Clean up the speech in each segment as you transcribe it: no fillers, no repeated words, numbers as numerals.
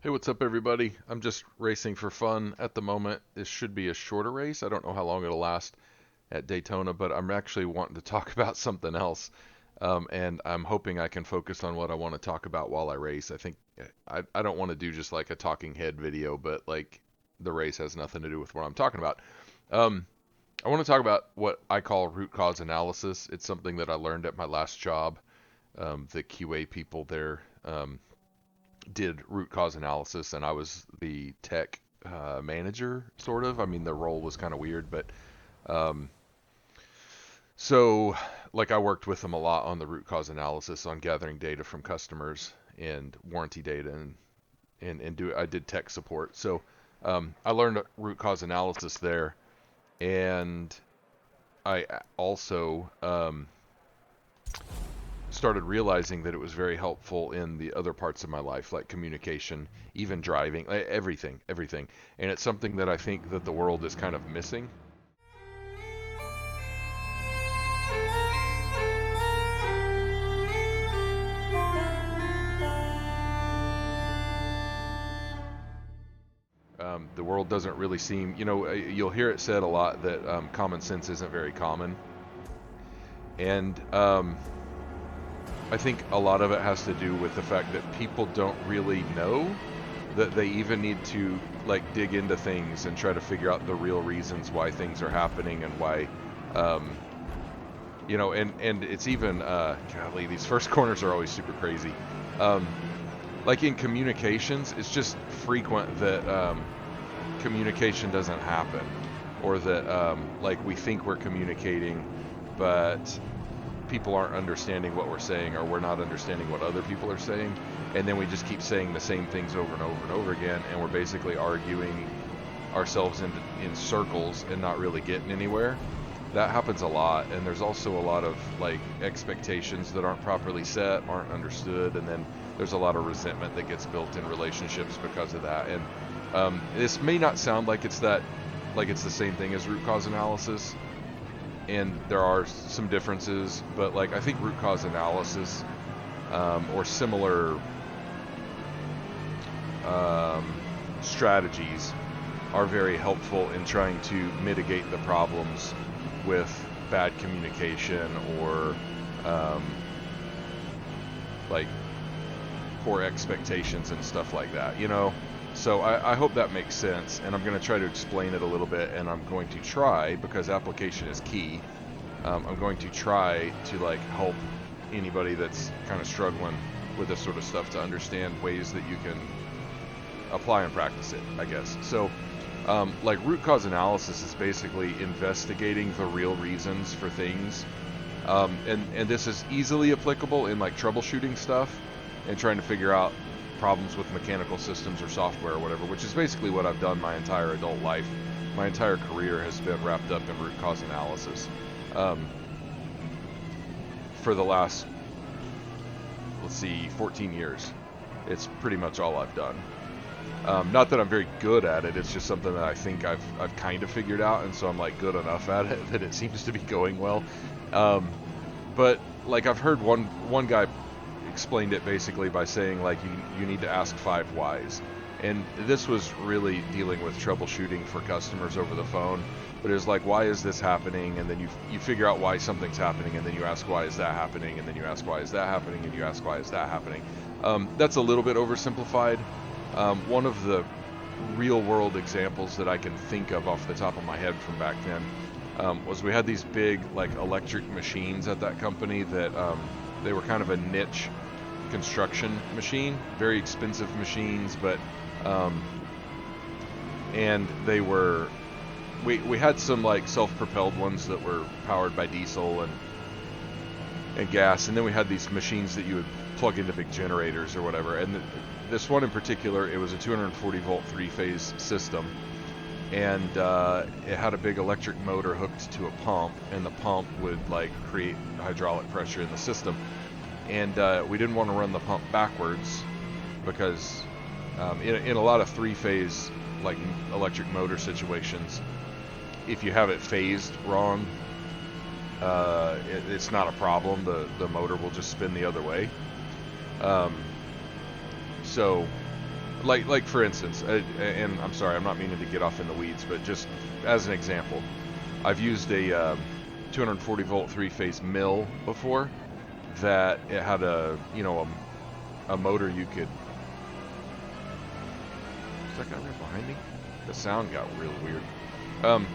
Hey, what's up, everybody? I'm just racing for fun at the moment. This should be a shorter race. I don't know how long it'll last at Daytona, but I'm actually wanting to talk about something else. And I'm hoping I can focus on what I want to talk about while I race. I think I don't want to do just like a talking head video, but like the race has nothing to do with what I'm talking about. Um, I want to talk about what I call root cause analysis. It's something that I learned at my last job. The QA people there did root cause analysis, and I was the tech manager, sort of. I mean, the role was kind of weird, but um, so like I worked with them a lot on the root cause analysis, on gathering data from customers and warranty data, and I did tech support. So I learned root cause analysis there, and I also started realizing that it was very helpful in the other parts of my life, like communication, even driving, everything. And it's something that I think that the world is kind of missing. The world doesn't really seem, you'll hear it said a lot that common sense isn't very common. And I think a lot of it has to do with the fact that people don't really know that they even need to like dig into things and try to figure out the real reasons why things are happening and why um, and it's even golly, these first corners are always super crazy. um, like in communications, it's just frequent that communication doesn't happen, or that like we think we're communicating, but people aren't understanding what we're saying, or we're not understanding what other people are saying, and then we just keep saying the same things over and over and over again, and we're basically arguing ourselves in circles and not really getting anywhere. That happens a lot, and there's also a lot of like expectations that aren't properly set, aren't understood, and then there's a lot of resentment that gets built in relationships because of that. And this may not sound like it's the same thing as root cause analysis, and there are some differences, but like I think root cause analysis or similar um, strategies are very helpful in trying to mitigate the problems with bad communication or um, like poor expectations and stuff like that. So I hope that makes sense, and I'm going to try to explain it a little bit, and I'm going to try, because application is key. I'm going to try to like help anybody that's kind of struggling with this sort of stuff to understand ways that you can apply and practice it, I guess. So like root cause analysis is basically investigating the real reasons for things, and this is easily applicable in like troubleshooting stuff and trying to figure out problems with mechanical systems or software or whatever, which is basically what I've done my entire adult life. My entire career has been wrapped up in root cause analysis um, for the last, let's see, 14 years. It's pretty much all I've done. Not that I'm very good at it. It's just something that I think I've kind of figured out, and so I'm like good enough at it that it seems to be going well. Um, but like I've heard one guy explained it basically by saying like you need to ask 5 whys, and this was really dealing with troubleshooting for customers over the phone. But it was like, why is this happening? And then you figure out why something's happening, and then you ask, why is that happening? And then you ask, why is that happening? And you ask, why is that happening? That's a little bit oversimplified. One of the real world examples that I can think of off the top of my head from back then was we had these big like electric machines at that company that they were kind of a niche construction machine, very expensive machines, but and we had some like self-propelled ones that were powered by diesel and gas, and then we had these machines that you would plug into big generators or whatever. And this one in particular, it was a 240 volt 3-phase system, and it had a big electric motor hooked to a pump, and the pump would like create hydraulic pressure in the system. And we didn't want to run the pump backwards because in a lot of 3-phase like electric motor situations, if you have it phased wrong, it's not a problem. The motor will just spin the other way. So Like for instance, and I'm sorry, I'm not meaning to get off in the weeds, but just as an example, I've used a 240 volt three phase mill before that it had a motor you could. Is that guy right behind me? The sound got real weird. Um,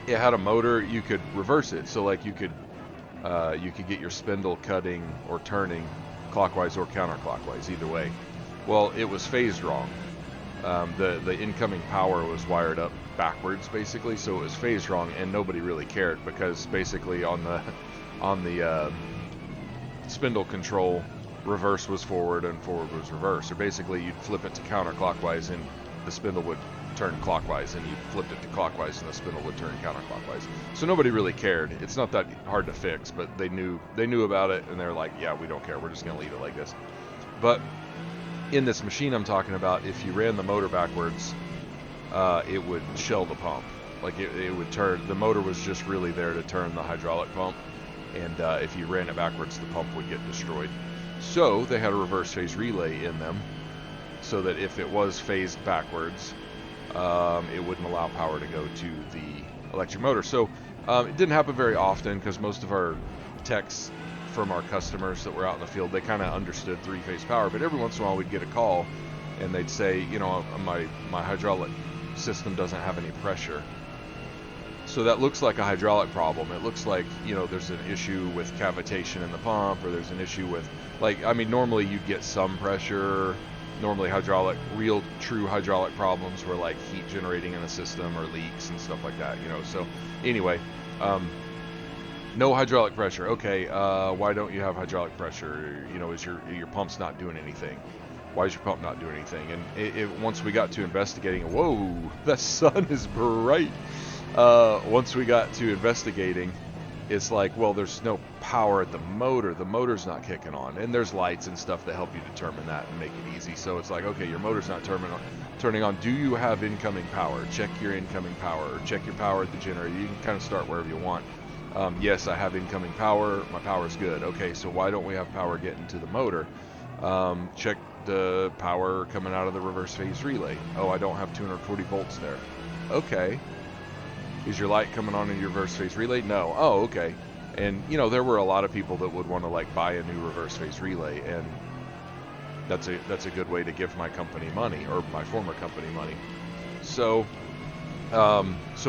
it had a motor you could reverse it, so like you could get your spindle cutting or turning clockwise or counterclockwise, either way. Well, it was phased wrong. The incoming power was wired up backwards, basically, so it was phased wrong, and nobody really cared because basically on the spindle control, reverse was forward and forward was reverse. Or basically, you'd flip it to counterclockwise and the spindle would turn clockwise, and you flipped it to clockwise and the spindle would turn counterclockwise. So nobody really cared. It's not that hard to fix, but they knew about it, and they're like, yeah, we don't care. We're just gonna leave it like this. But in this machine I'm talking about, if you ran the motor backwards, it would shell the pump. Like it would turn. The motor was just really there to turn the hydraulic pump, and if you ran it backwards, the pump would get destroyed. So they had a reverse phase relay in them, so that if it was phased backwards, it wouldn't allow power to go to the electric motor. So it didn't happen very often because most of our techs from our customers that were out in the field, they kind of understood three-phase power. But every once in a while, we'd get a call, and they'd say, my hydraulic system doesn't have any pressure. So that looks like a hydraulic problem. It looks like, there's an issue with cavitation in the pump, or there's an issue with, normally you'd get some pressure. Normally real true hydraulic problems were like heat generating in the system or leaks and stuff like that, So anyway, no hydraulic pressure. Okay, why don't you have hydraulic pressure? Is your pump's not doing anything? Why is your pump not doing anything? And once we got to investigating, whoa, the sun is bright. Once we got to investigating, it's like, well, there's no power at the motor. The motor's not kicking on. And there's lights and stuff that help you determine that and make it easy. So it's like, okay, your motor's not turning on. Do you have incoming power? Check your incoming power, or check your power at the generator. You can kind of start wherever you want. Yes, I have incoming power. My power's good. Okay, so why don't we have power getting to the motor? Check the power coming out of the reverse phase relay. Oh, I don't have 240 volts there. Okay. Is your light coming on in your reverse phase relay? No. Oh, okay. And there were a lot of people that would want to buy a new reverse phase relay, and that's a good way to give my company money, or my former company money. So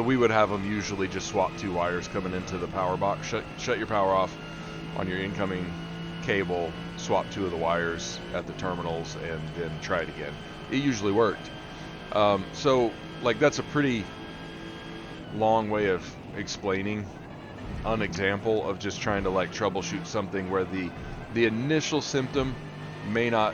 we would have them usually just swap two wires coming into the power box, shut your power off on your incoming cable, swap two of the wires at the terminals, and then try it again. It usually worked. So that's a pretty long way of explaining an example of just trying to troubleshoot something where the initial symptom may not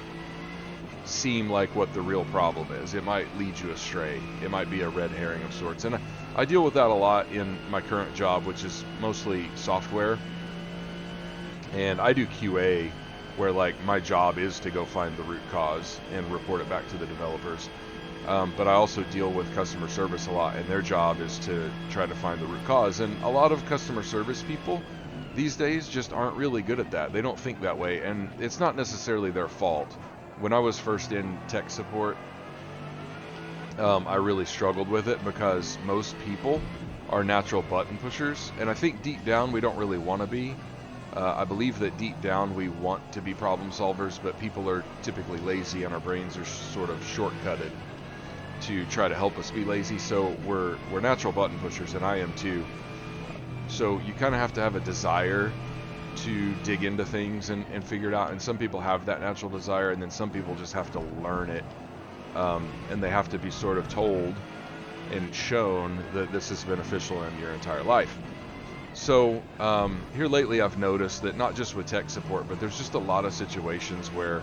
seem like what the real problem is. It might lead you astray. It might be a red herring of sorts. And I deal with that a lot in my current job, which is mostly software. And I do QA, where my job is to go find the root cause and report it back to the developers. But I also deal with customer service a lot, and their job is to try to find the root cause. And a lot of customer service people these days just aren't really good at that. They don't think that way, and it's not necessarily their fault. When I was first in tech support, I really struggled with it because most people are natural button pushers, and I think deep down we don't really want to be. I believe that deep down we want to be problem solvers, but people are typically lazy, and our brains are sort of shortcutted to try to help us be lazy. So we're natural button pushers, and I am too. So you kind of have to have a desire to dig into things and figure it out. And some people have that natural desire, and then some people just have to learn it. And they have to be sort of told and shown that this is beneficial in your entire life. So here lately I've noticed that not just with tech support, but there's just a lot of situations where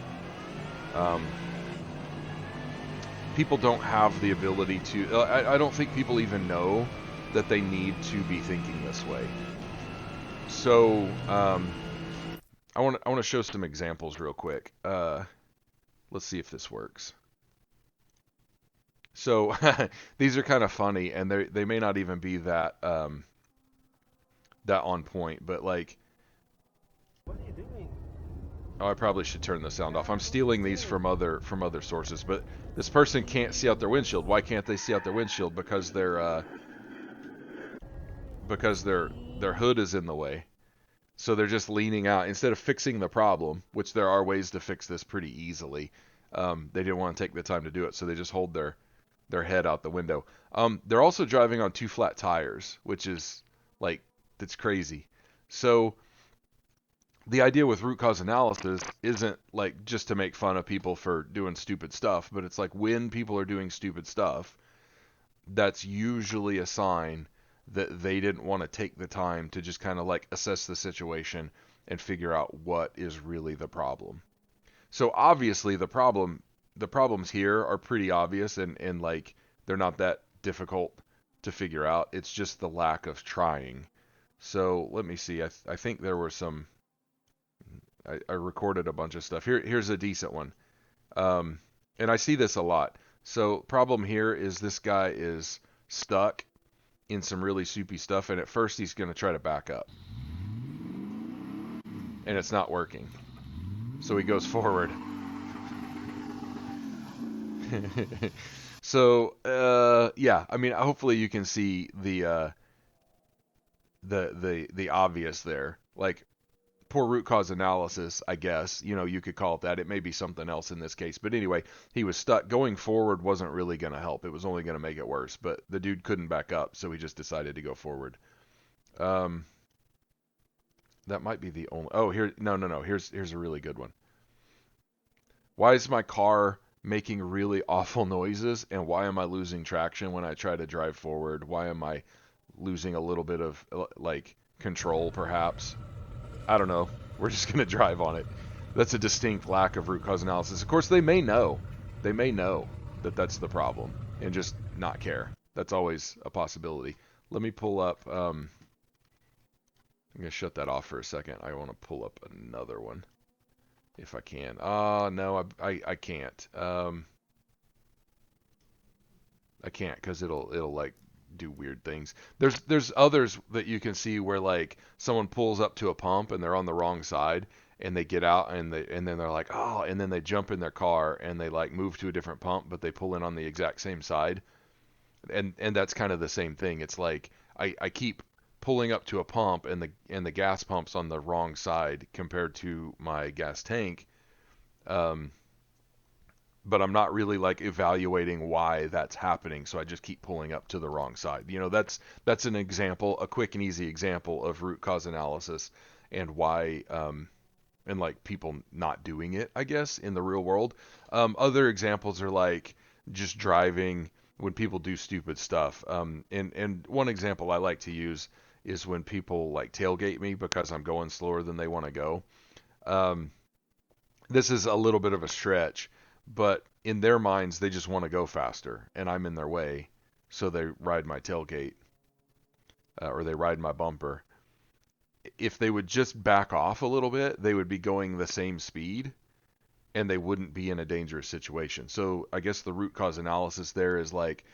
people don't have the ability to, I don't think people even know that they need to be thinking this way. So I want to show some examples real quick. Let's see if this works. So these are kind of funny, and they may not even be that that on point, but What are you doing? Oh, I probably should turn the sound off. I'm stealing these from other sources, but this person can't see out their windshield. Why can't they see out their windshield? Because their hood is in the way. So they're just leaning out instead of fixing the problem, which there are ways to fix this pretty easily. They didn't want to take the time to do it, so they just hold their head out the window. They're also driving on two flat tires, which is like that's crazy. So the idea with root cause analysis isn't like just to make fun of people for doing stupid stuff, but it's like when people are doing stupid stuff, that's usually a sign that they didn't want to take the time to just kind of like assess the situation and figure out what is really the problem. So obviously the problems here are pretty obvious and like they're not that difficult to figure out. It's just the lack of trying. So let me see. I think there were some. I recorded a bunch of stuff. Here's a decent one. Um, and I see this a lot. So problem here is this guy is stuck in some really soupy stuff, and at first he's going to try to back up, and it's not working. So he goes forward. So yeah, I mean, hopefully you can see the obvious there. Like poor root cause analysis, I guess. You could call it that. It may be something else in this case. But anyway, he was stuck. Going forward wasn't really going to help. It was only going to make it worse. But the dude couldn't back up, so he just decided to go forward. Um, that might be the only. Oh, here, no, no, no. Here's a really good one. Why is my car making really awful noises, and why am I losing traction when I try to drive forward? Why am I losing a little bit of like control, perhaps? I don't know. We're just going to drive on it. That's a distinct lack of root cause analysis. Of course, they may know. They may know that that's the problem and just not care. That's always a possibility. Let me pull up. I'm going to shut that off for a second. I want to pull up another one if I can. No, I can't. I can't because it'll like do weird things. There's others that you can see where like someone pulls up to a pump and they're on the wrong side and they get out and then they're like, oh, and then they jump in their car and they like move to a different pump, but they pull in on the exact same side. And that's kind of the same thing. It's like I keep pulling up to a pump and the gas pump's on the wrong side compared to my gas tank. Um, but I'm not really like evaluating why that's happening, so I just keep pulling up to the wrong side. That's an example, a quick and easy example of root cause analysis and why and like people not doing it, I guess, in the real world. Other examples are like just driving when people do stupid stuff. And one example I like to use is when people like tailgate me because I'm going slower than they want to go. Um, this is a little bit of a stretch, but in their minds, they just want to go faster, and I'm in their way, so they ride my tailgate or they ride my bumper. If they would just back off a little bit, they would be going the same speed, and they wouldn't be in a dangerous situation. So I guess the root cause analysis there is like,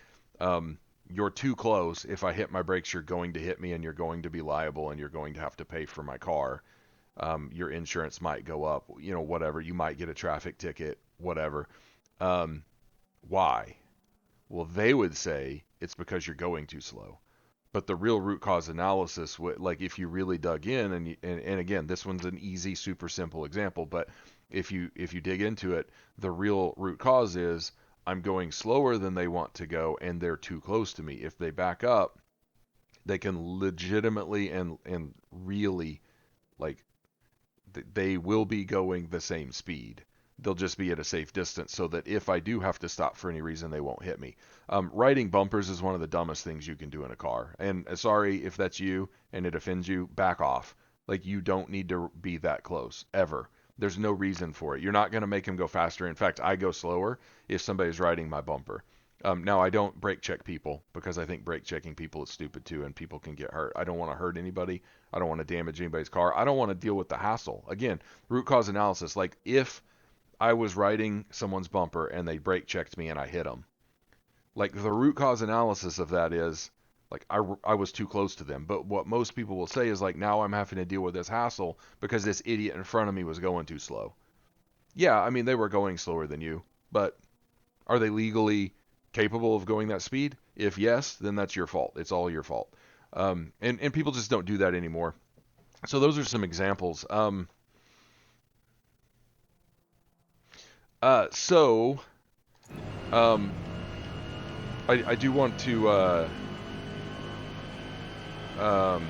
you're too close. If I hit my brakes, you're going to hit me, and you're going to be liable, and you're going to have to pay for my car. Your insurance might go up, whatever. You might get a traffic ticket, whatever. Um, why? Well, they would say it's because you're going too slow. But the real root cause analysis, like if you really dug in, and again, this one's an easy, super simple example, but if you dig into it, the real root cause is I'm going slower than they want to go, and they're too close to me. If they back up, they can legitimately and really like they will be going the same speed. They'll just be at a safe distance so that if I do have to stop for any reason, they won't hit me. Riding bumpers is one of the dumbest things you can do in a car. And sorry if that's you and it offends you, back off. Like, you don't need to be that close, ever. There's no reason for it. You're not going to make them go faster. In fact, I go slower if somebody's riding my bumper. Now, I don't brake check people because I think brake checking people is stupid too, and people can get hurt. I don't want to hurt anybody. I don't want to damage anybody's car. I don't want to deal with the hassle. Again, root cause analysis. Like, if I was riding someone's bumper and they brake checked me and I hit them, like, the root cause analysis of that is, like, I was too close to them. But what most people will say is, like, now I'm having to deal with this hassle because this idiot in front of me was going too slow. Yeah, I mean, they were going slower than you, but are they legally capable of going that speed? If yes, then that's your fault. It's all your fault. And people just don't do that anymore. So those are some examples. So um, I do want to um,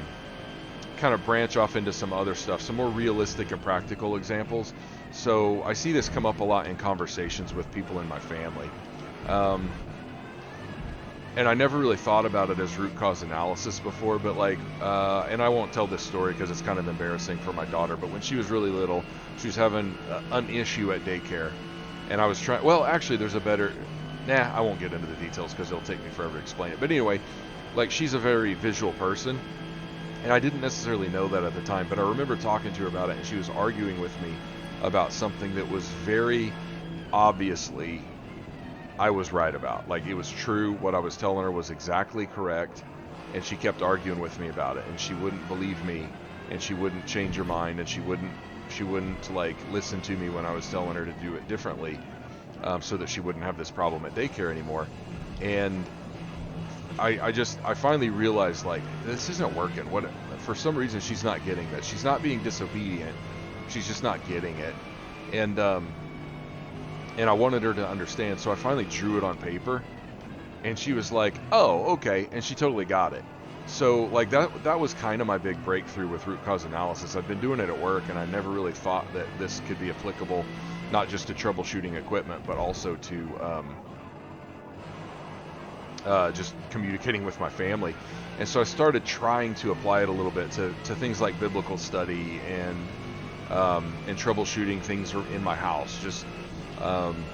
kind of branch off into some other stuff, some more realistic and practical examples. So I see this come up a lot in conversations with people in my family. Um, and I never really thought about it as root cause analysis before, but like, and I won't tell this story because it's kind of embarrassing for my daughter, but when she was really little, she was having an issue at daycare. And I was trying, well, actually, there's a better, I won't get into the details because it'll take me forever to explain it. But anyway, like, she's a very visual person, and I didn't necessarily know that at the time, but I remember talking to her about it, and she was arguing with me about something that was very obviously I was right about. Like, it was true. What I was telling her was exactly correct, and she kept arguing with me about it, and she wouldn't believe me, and she wouldn't change her mind, and she wouldn't like listen to me when I was telling her to do it differently, so that she wouldn't have this problem at daycare anymore. And I finally realized, like, this isn't working. What, for some reason, she's not getting that. She's not being disobedient. She's just not getting it. And I wanted her to understand, so I finally drew it on paper, and she was like, "Oh, okay," and she totally got it. So, like, that was kind of my big breakthrough with root cause analysis. I've been doing it at work, and I never really thought that this could be applicable, not just to troubleshooting equipment, but also to just communicating with my family. And so I started trying to apply it a little bit to things like biblical study and troubleshooting things in my house. Just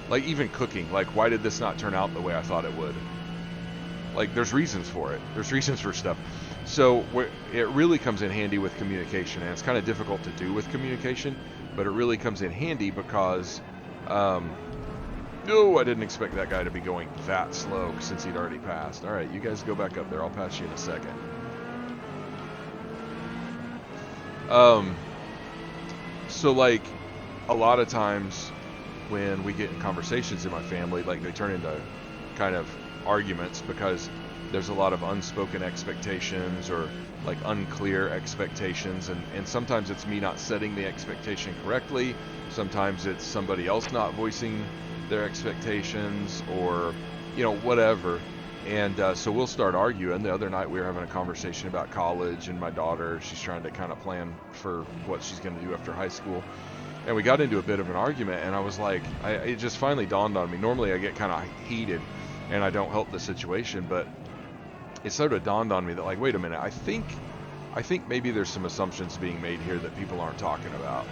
like even cooking. Like, why did this not turn out the way I thought it would? Like, there's reasons for it. There's reasons for stuff. So it really comes in handy with communication, and it's kind of difficult to do with communication, but it really comes in handy because no, I didn't expect that guy to be going that slow since he'd already passed. All right, you guys go back up there. I'll pass you in a second. So, like, a lot of times when we get in conversations in my family, like, they turn into kind of arguments because there's a lot of unspoken expectations or, like, unclear expectations, and sometimes it's me not setting the expectation correctly. Sometimes it's somebody else not voicing their expectations, or, you know, whatever. And so we'll start arguing. The other night we were having a conversation about college, and my daughter, she's trying to kind of plan for what she's going to do after high school. And we got into a bit of an argument, and I was like, it just finally dawned on me. Normally I get kind of heated and I don't help the situation, but it sort of dawned on me that, like, wait a minute, I think maybe there's some assumptions being made here that people aren't talking about.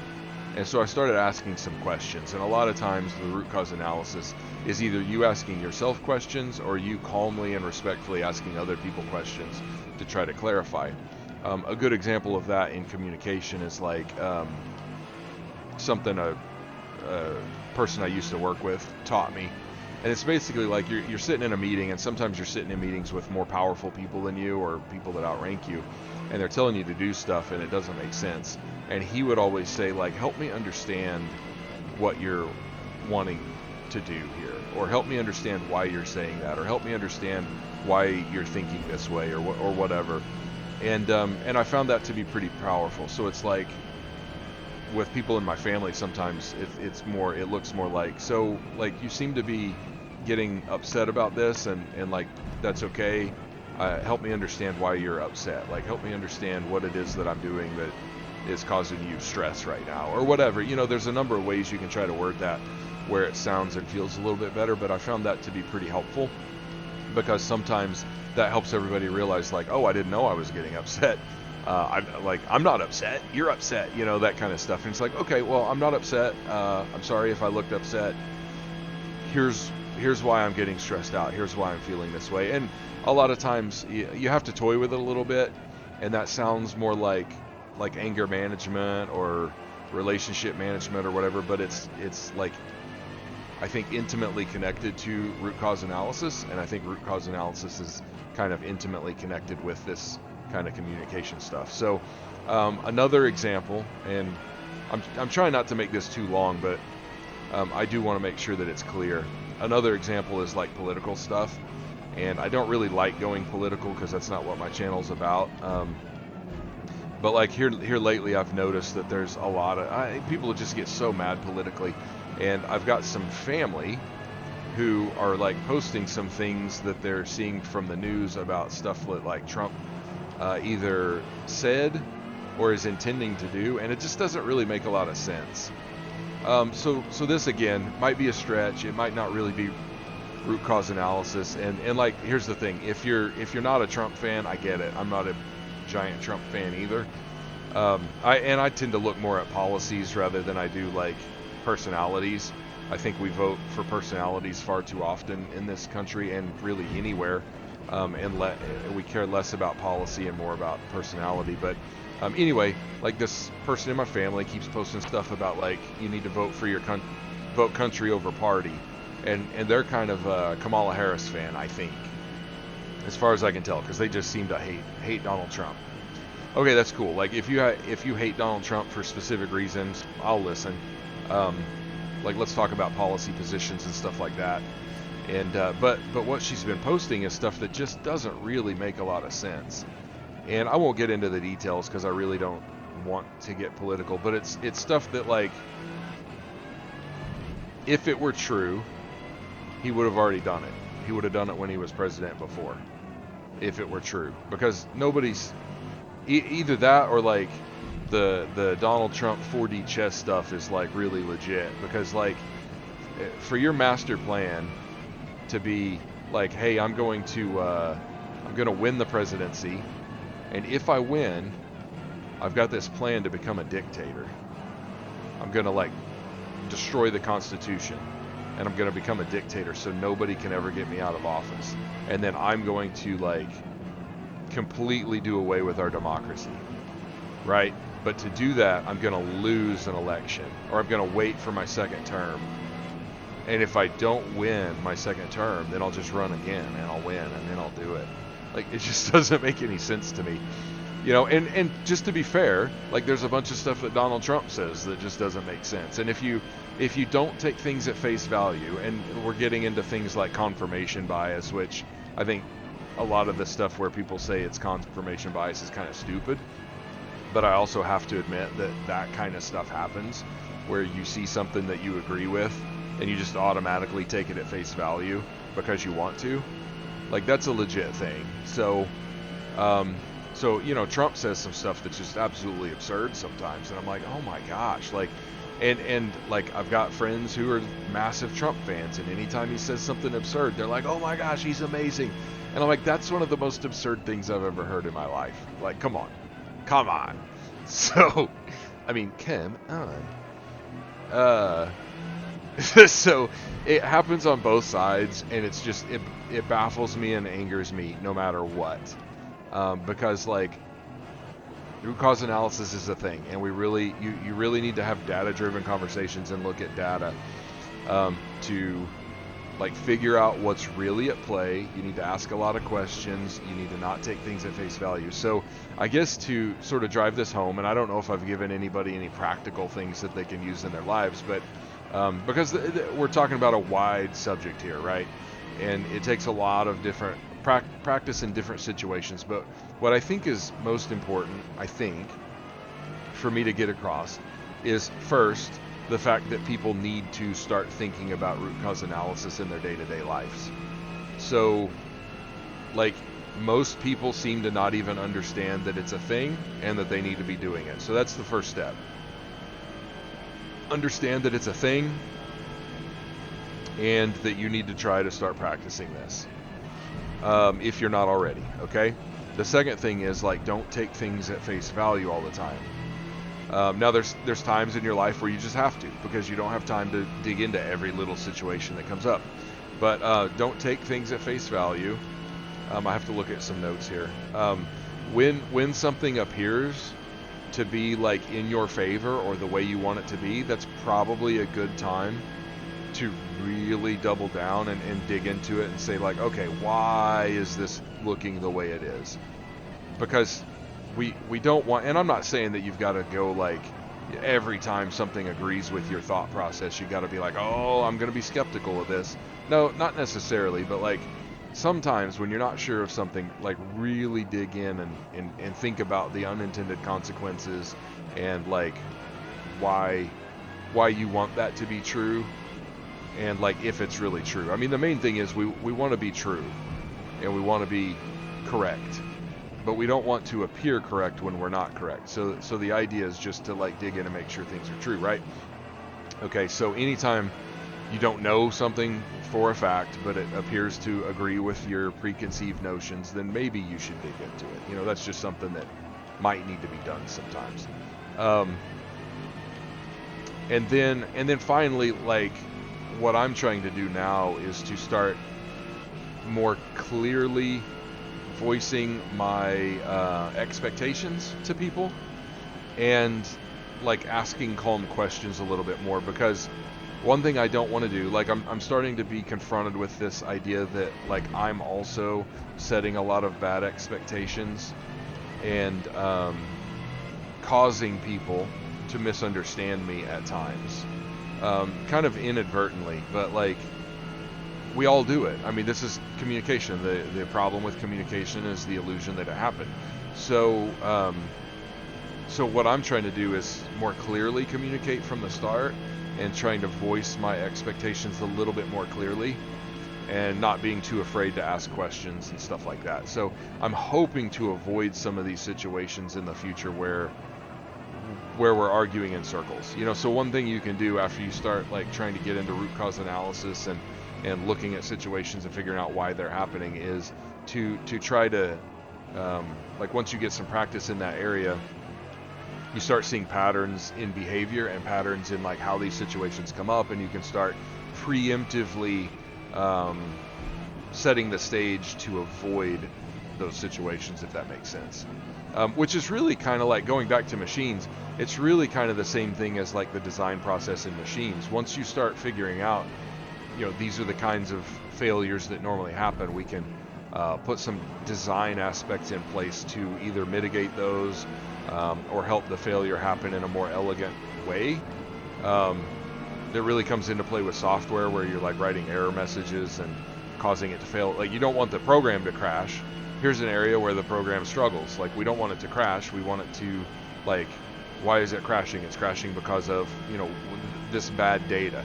And so I started asking some questions, and a lot of times the root cause analysis is either you asking yourself questions or you calmly and respectfully asking other people questions to try to clarify. A good example of that in communication is like something a person I used to work with taught me. And it's basically like you're sitting in a meeting, and sometimes you're sitting in meetings with more powerful people than you or people that outrank you, and they're telling you to do stuff and it doesn't make sense. And he would always say, like, help me understand what you're wanting to do here, or help me understand why you're saying that, or help me understand why you're thinking this way, or whatever. And I found that to be pretty powerful. So it's like with people in my family, sometimes it looks more like, so, like, you seem to be getting upset about this, and like, that's okay. Help me understand why you're upset. Like, help me understand what it is that I'm doing that is causing you stress right now, or whatever. You know, there's a number of ways you can try to word that where it sounds and feels a little bit better, but I found that to be pretty helpful, because sometimes that helps everybody realize, like, oh, I didn't know I was getting upset. I'm not upset, you're upset, you know, that kind of stuff. And it's like, okay, well, I'm not upset. I'm sorry if I looked upset. Here's why I'm getting stressed out. Here's why I'm feeling this way. And a lot of times you have to toy with it a little bit, and that sounds more like anger management or relationship management or whatever, but it's like, I think, intimately connected to root cause analysis, and I think root cause analysis is kind of intimately connected with this kind of communication stuff. So another example, and I'm trying not to make this too long, but I do want to make sure that it's clear. Another example is like political stuff, and I don't really like going political because that's not what my channel's about. But like here lately, I've noticed that there's a lot of people just get so mad politically, and I've got some family who are like posting some things that they're seeing from the news about stuff that like Trump either said or is intending to do, and it just doesn't really make a lot of sense. So this again might be a stretch. It might not really be root cause analysis. And like here's the thing: if you're not a Trump fan, I get it. I'm not a giant Trump fan either. I tend to look more at policies rather than I do like personalities. I think we vote for personalities far too often in this country and really anywhere, and we care less about policy and more about personality. But anyway, like this person in my family keeps posting stuff about like you need to vote for your vote country over party, and they're kind of a Kamala Harris fan, I think, as far as I can tell, because they just seem to hate Donald Trump. Okay, that's cool. Like if you hate Donald Trump for specific reasons, I'll listen. Like let's talk about policy positions and stuff like that. And but what she's been posting is stuff that just doesn't really make a lot of sense. And I won't get into the details because I really don't want to get political, but it's stuff that like if it were true, he would have already done it. He would have done it when he was president before. If it were true, because nobody's either that or like the Donald Trump 4D chess stuff is like really legit, because like for your master plan to be like, hey, I'm going to win the presidency, and if I win, I've got this plan to become a dictator. I'm going to like destroy the Constitution, and I'm going to become a dictator so nobody can ever get me out of office, and then I'm going to like completely do away with our democracy, right? But to do that, I'm going to lose an election, or I'm going to wait for my second term. And if I don't win my second term, then I'll just run again and I'll win, and then I'll do it. Like, it just doesn't make any sense to me. You know, and just to be fair, like there's a bunch of stuff that Donald Trump says that just doesn't make sense. And if you don't take things at face value, and we're getting into things like confirmation bias, which I think a lot of the stuff where people say it's confirmation bias is kind of stupid. But I also have to admit that that kind of stuff happens, where you see something that you agree with and you just automatically take it at face value because you want to. Like, that's a legit thing. So you know, Trump says some stuff that's just absolutely absurd sometimes, and I'm like, oh my gosh, like, and like I've got friends who are massive Trump fans, and anytime he says something absurd, they're like, oh my gosh, he's amazing. And I'm like, that's one of the most absurd things I've ever heard in my life. Like, come on. So, I mean, come on. So it happens on both sides, and it's just it baffles me and angers me no matter what, because like root cause analysis is a thing, and we really you really need to have data driven conversations and look at data to like figure out what's really at play. You need to ask a lot of questions. You need to not take things at face value. So I guess to sort of drive this home, and I don't know if I've given anybody any practical things that they can use in their lives, but because we're talking about a wide subject here, right? And it takes a lot of different practice in different situations. But what I think is most important, I think, for me to get across is first, the fact that people need to start thinking about root cause analysis in their day-to-day lives. So, like, most people seem to not even understand that it's a thing and that they need to be doing it. So that's the first step. Understand that it's a thing and that you need to try to start practicing this if you're not already, okay? The second thing is, like, don't take things at face value all the time. Now there's times in your life where you just have to, because you don't have time to dig into every little situation that comes up. But don't take things at face value. I have to look at some notes here. When something appears to be like in your favor or the way you want it to be, that's probably a good time to really double down and dig into it and say, like, okay, why is this looking the way it is? Because we don't want, and I'm not saying that you've got to go like every time something agrees with your thought process, you got to be like, oh, I'm going to be skeptical of this. No, not necessarily, but like sometimes when you're not sure of something, like really dig in and think about the unintended consequences and like why you want that to be true, and like if it's really true. I mean, the main thing is we want to be true and we want to be correct, but we don't want to appear correct when we're not correct. So the idea is just to like dig in and make sure things are true, right? Okay, so anytime you don't know something for a fact, but it appears to agree with your preconceived notions, then maybe you should dig into it. You know, that's just something that might need to be done sometimes. And then finally, like what I'm trying to do now is to start more clearly voicing my expectations to people, and like asking calm questions a little bit more, because one thing I don't want to do, like I'm starting to be confronted with this idea that like I'm also setting a lot of bad expectations and causing people to misunderstand me at times, kind of inadvertently, but like we all do it. I mean, this is communication. The problem with communication is the illusion that it happened. So what I'm trying to do is more clearly communicate from the start, and trying to voice my expectations a little bit more clearly, and not being too afraid to ask questions and stuff like that. So I'm hoping to avoid some of these situations in the future where we're arguing in circles. You know, so one thing you can do after you start like trying to get into root cause analysis and looking at situations and figuring out why they're happening is to try to like once you get some practice in that area, you start seeing patterns in behavior and patterns in like how these situations come up, and you can start preemptively setting the stage to avoid those situations, if that makes sense. Which is really kind of like going back to machines. It's really kind of the same thing as like the design process in machines. Once you start figuring out, you know, these are the kinds of failures that normally happen, we can put some design aspects in place to either mitigate those or help the failure happen in a more elegant way. That really comes into play with software, where you're like writing error messages and causing it to fail. Like you don't want the program to crash. Here's an area where the program struggles. Like we don't want it to crash. We want it to, like, why is it crashing? It's crashing because of, you know, this bad data.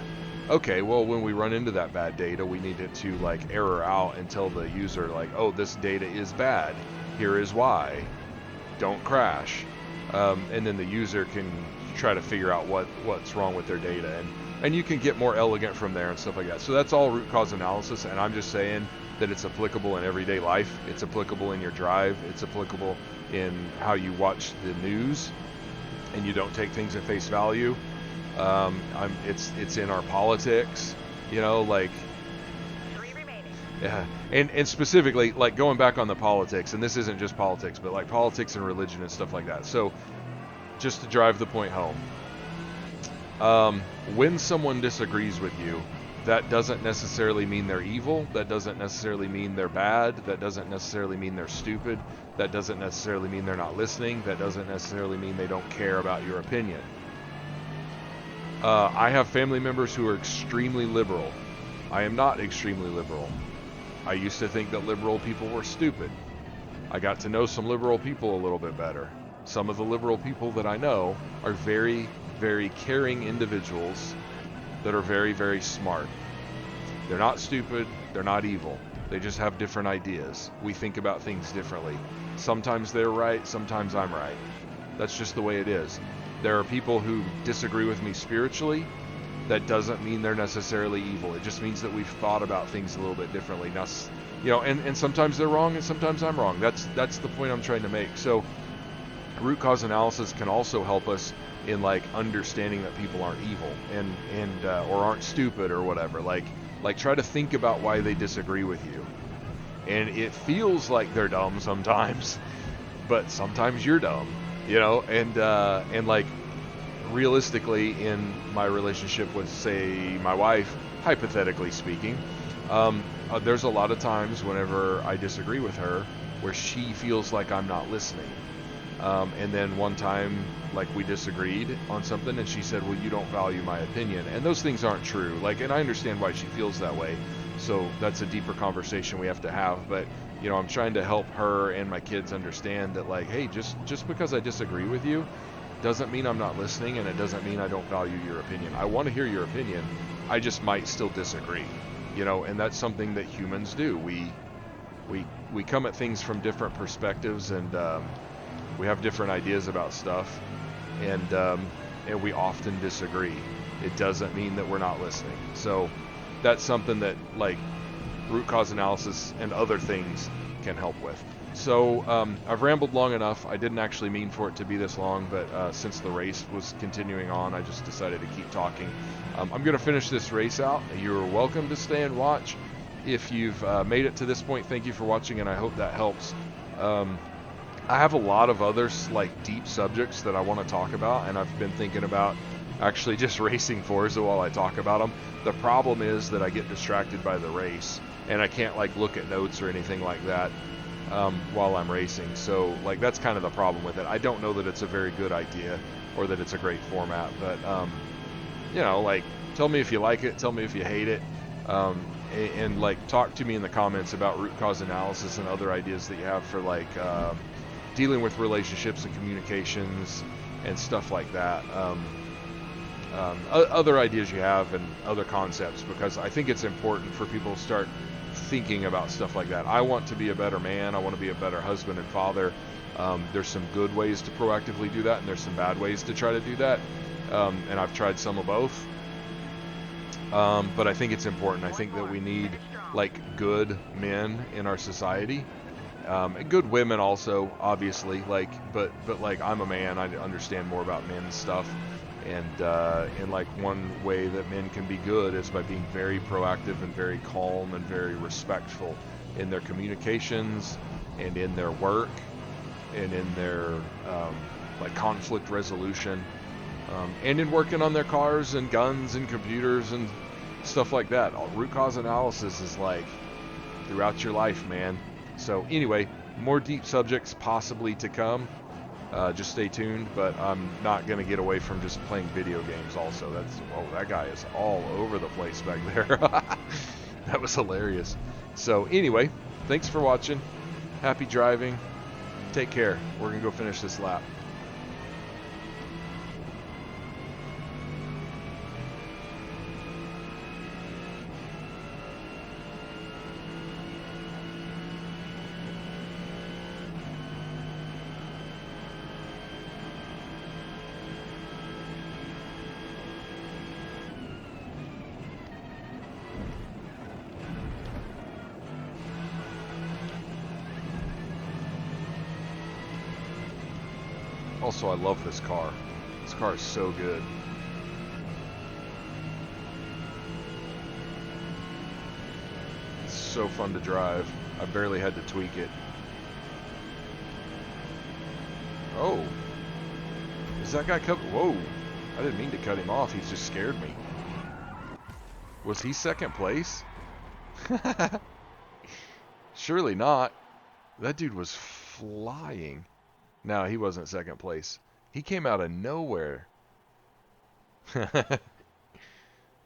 Okay, well, when we run into that bad data, we need it to like error out and tell the user like, oh, this data is bad. Here is why. Don't crash. And then the user can try to figure out what's wrong with their data, and you can get more elegant from there and stuff like that. So that's all root cause analysis, and I'm just saying that it's applicable in everyday life. It's applicable in your drive. It's applicable in how you watch the news, and you don't take things at face value. It's in our politics, you know, like. Yeah, and specifically, like going back on the politics, and this isn't just politics, but like politics and religion and stuff like that. So, just to drive the point home, when someone disagrees with you, that doesn't necessarily mean they're evil. That doesn't necessarily mean they're bad. That doesn't necessarily mean they're stupid. That doesn't necessarily mean they're not listening. That doesn't necessarily mean they don't care about your opinion. I have family members who are extremely liberal. I am not extremely liberal. I used to think that liberal people were stupid. I got to know some liberal people a little bit better. Some of the liberal people that I know are very, very caring individuals that are very, very smart. They're not stupid. They're not evil. They just have different ideas. We think about things differently. Sometimes they're right. Sometimes I'm right. That's just the way it is. There are people who disagree with me spiritually. That doesn't mean they're necessarily evil. It just means that we've thought about things a little bit differently. Now, you know, and sometimes they're wrong and sometimes I'm wrong. That's the point I'm trying to make. So root cause analysis can also help us in like understanding that people aren't evil and or aren't stupid or whatever. Like try to think about why they disagree with you. And it feels like they're dumb sometimes, but sometimes you're dumb, you know, and like realistically in my relationship with, say, my wife, hypothetically speaking, there's a lot of times whenever I disagree with her where she feels like I'm not listening. And then one time, like, we disagreed on something, and she said, well, you don't value my opinion. And those things aren't true. Like, and I understand why she feels that way. So that's a deeper conversation we have to have. But, you know, I'm trying to help her and my kids understand that, like, hey, just because I disagree with you doesn't mean I'm not listening, and it doesn't mean I don't value your opinion. I want to hear your opinion. I just might still disagree. You know, and that's something that humans do. We come at things from different perspectives, and we have different ideas about stuff, and we often disagree. It doesn't mean that we're not listening. So that's something that, like, root cause analysis and other things can help with. So I've rambled long enough. I didn't actually mean for it to be this long, but since the race was continuing on, I just decided to keep talking. I'm going to finish this race out. You're welcome to stay and watch. If you've made it to this point, thank you for watching, and I hope that helps. I have a lot of other, like, deep subjects that I want to talk about, and I've been thinking about actually just racing Forza while I talk about them. The problem is that I get distracted by the race, and I can't, like, look at notes or anything like that while I'm racing. So, like, that's kind of the problem with it. I don't know that it's a very good idea or that it's a great format, but you know, like, tell me if you like it, tell me if you hate it, and like, talk to me in the comments about root cause analysis and other ideas that you have for, like, dealing with relationships and communications and stuff like that. Other ideas you have and other concepts, because I think it's important for people to start thinking about stuff like that. I want to be a better man. I want to be a better husband and father. There's some good ways to proactively do that, and there's some bad ways to try to do that. And I've tried some of both. But I think it's important. I think that we need, like, good men in our society. And good women also, obviously, like, but like, I'm a man, I understand more about men's stuff, and like, one way that men can be good is by being very proactive and very calm and very respectful in their communications and in their work and in their like, conflict resolution, and in working on their cars and guns and computers and stuff like that. Root cause analysis is, like, throughout your life, man. So anyway, more deep subjects possibly to come. Just stay tuned, but I'm not going to get away from just playing video games also. That guy is all over the place back there. That was hilarious. So anyway, thanks for watching. Happy driving. Take care. We're going to go finish this lap. Also, I love this car. This car is so good. It's so fun to drive. I barely had to tweak it. Oh. Is that guy cut? Whoa. I didn't mean to cut him off. He's just scared me. Was he second place? Surely not. That dude was flying. No, he wasn't second place. He came out of nowhere.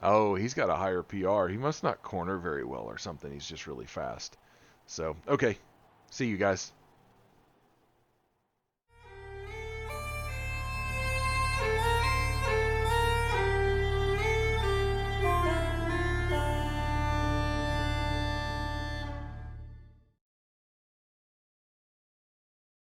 Oh, he's got a higher PR. He must not corner very well or something. He's just really fast. So, okay. See you guys.